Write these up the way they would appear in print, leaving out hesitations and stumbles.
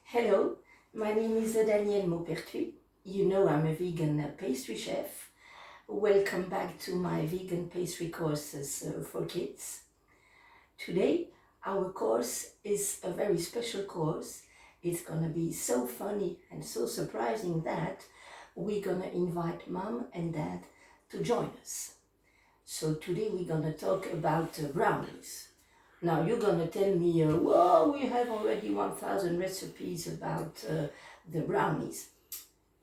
Hello, my name is Danielle Maupertuis. You know I'm a vegan pastry chef. Welcome back to my vegan pastry courses for kids. Today our course is a very special course. It's gonna be so funny and so surprising that we're gonna invite mom and dad to join us. So today we're gonna talk about brownies. Now you're gonna tell me, well, we have already 1,000 recipes about the brownies.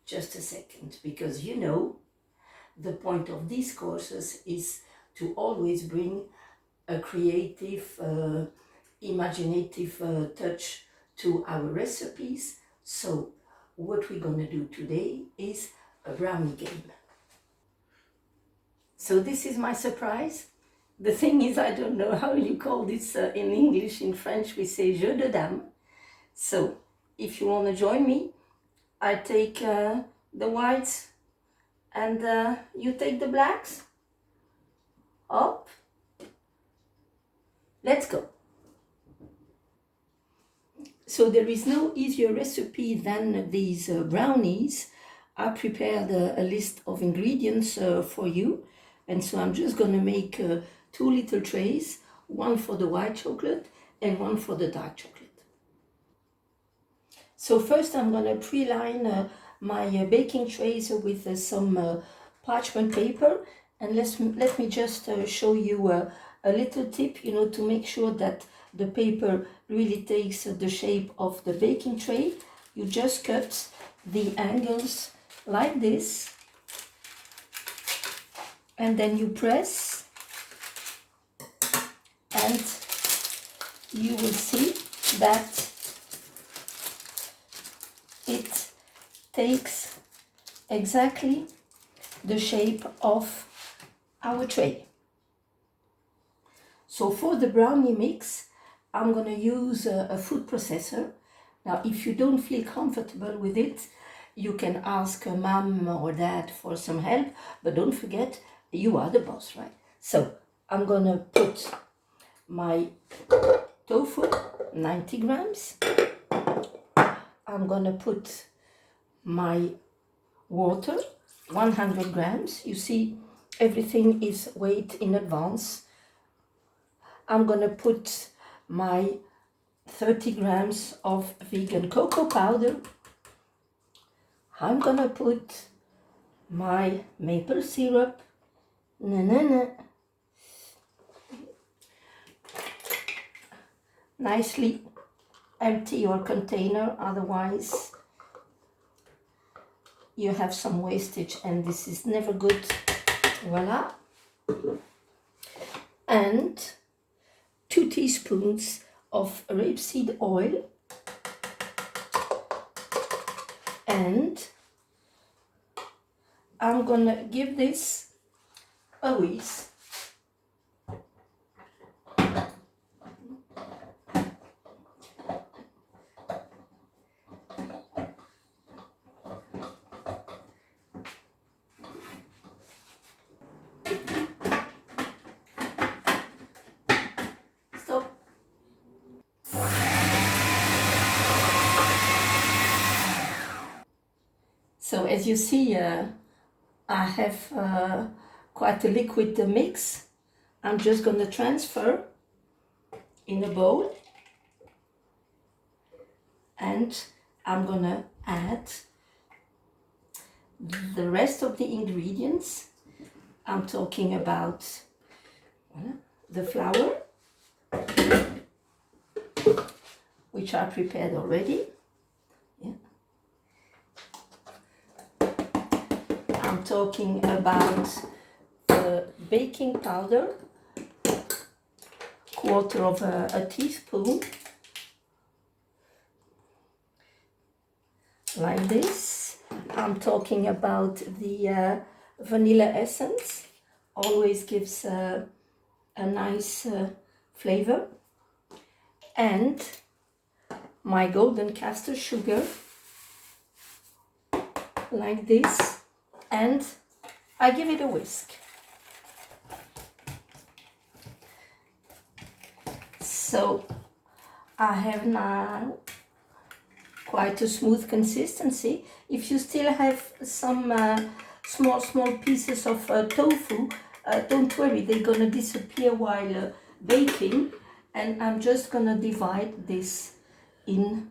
Just a second, because you know, the point of these courses is to always bring a creative, imaginative touch to our recipes. So what we're gonna do today is a brownie game. So this is my surprise. The thing is, I don't know how you call this in English. In French, we say jeu de dame. So if you want to join me, I take the whites and you take the blacks. Up. Let's go. So there is no easier recipe than these brownies. I prepared a list of ingredients for you. And so I'm just going to make 2 little trays, one for the white chocolate and one for the dark chocolate. So first I'm going to pre-line my baking trays with some parchment paper. And let me just show you a little tip, to make sure that the paper really takes the shape of the baking tray. You just cut the angles like this, and then you press, and you will see that it takes exactly the shape of our tray. So for the brownie mix, I'm going to use a food processor. Now, if you don't feel comfortable with it, you can ask mom or dad for some help, but don't forget, you are the boss, right? So I'm going to put my tofu, 90 grams. I'm going to put my water, 100 grams. You see, everything is weighed in advance. I'm going to put my 30 grams of vegan cocoa powder. I'm going to put my maple syrup. Nicely empty your container, otherwise you have some wastage and this is never good. Voila. And 2 teaspoons of rapeseed oil, and I'm gonna give this a whisk. Stop. So as you see, I have quite a liquid mix. I'm just going to transfer in a bowl, and I'm going to add the rest of the ingredients. I'm talking about the flour, which I prepared already. Yeah. I'm talking about the baking powder, quarter of a teaspoon, like this. I'm talking about the vanilla essence, always gives a nice flavor, and my golden castor sugar, like this, and I give it a whisk. So I have now quite a smooth consistency. If you still have some small pieces of tofu, don't worry, they're gonna disappear while baking. And I'm just gonna divide this in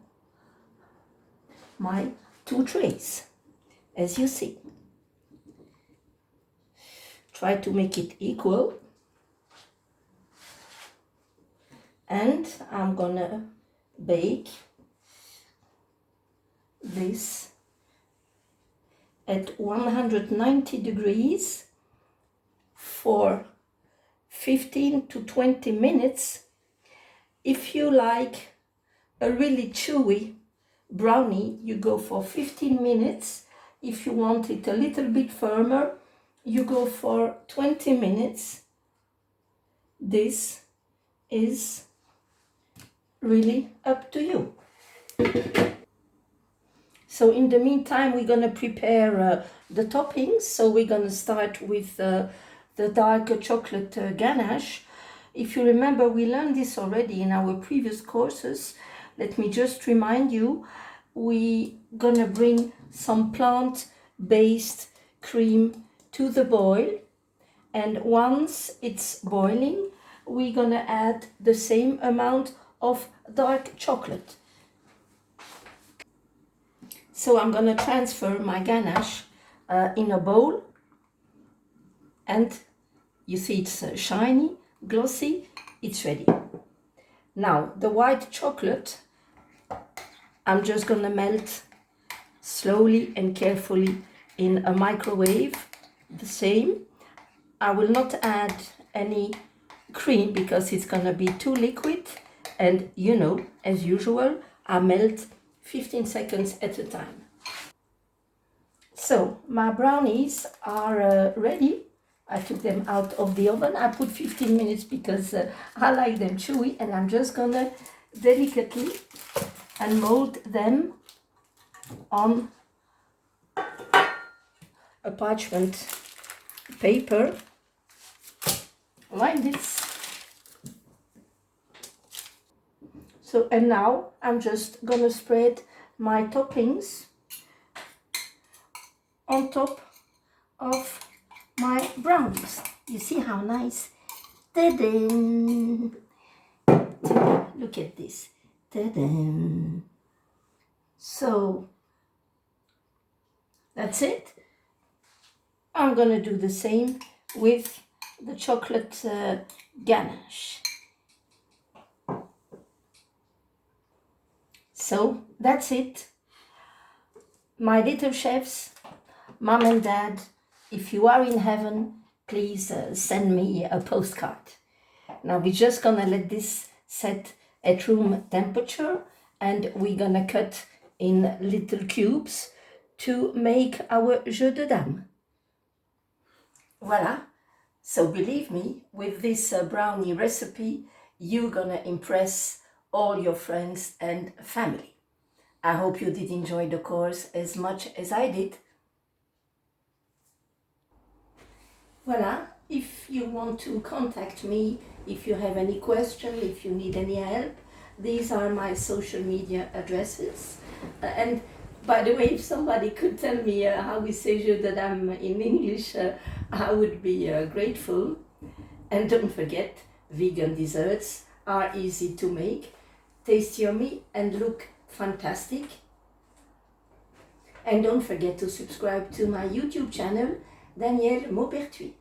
my 2 trays, as you see. Try to make it equal. And I'm gonna bake this at 190 degrees for 15 to 20 minutes. If you like a really chewy brownie, you go for 15 minutes. If you want it a little bit firmer, you go for 20 minutes. This is really up to you. So in the meantime, we're gonna prepare the toppings. So we're gonna start with the dark chocolate ganache. If you remember, we learned this already in our previous courses. Let me just remind you, we're gonna bring some plant-based cream to the boil, and once it's boiling, we're gonna add the same amount of dark chocolate. So I'm gonna transfer my ganache in a bowl, and you see it's shiny, glossy, it's ready. Now the white chocolate, I'm just gonna melt slowly and carefully in a microwave, the same. I will not add any cream because it's gonna be too liquid, and you know, as usual, I melt 15 seconds at a time. So my brownies are ready. I took them out of the oven. I put 15 minutes because I like them chewy, and I'm just gonna delicately mold them on a parchment paper like this. So, and now I'm just gonna spread my toppings on top of my brownies. You see how nice? Ta-da! Look at this. Ta-da! So that's it. I'm gonna do the same with the chocolate ganache. So that's it. My little chefs, mom and dad, if you are in heaven, please send me a postcard. Now we're just gonna let this set at room temperature, and we're gonna cut in little cubes to make our jeu de dames. Voila. So believe me, with this brownie recipe, you're gonna impress all your friends and family. I hope you did enjoy the course as much as I did. Voila. If you want to contact me, if you have any question, if you need any help, these are my social media addresses. And by the way, if somebody could tell me how we say jeu de dames in English, I would be grateful. And don't forget, vegan desserts are easy to make, taste yummy, and look fantastic. And don't forget to subscribe to my YouTube channel, Danielle Maupertuis.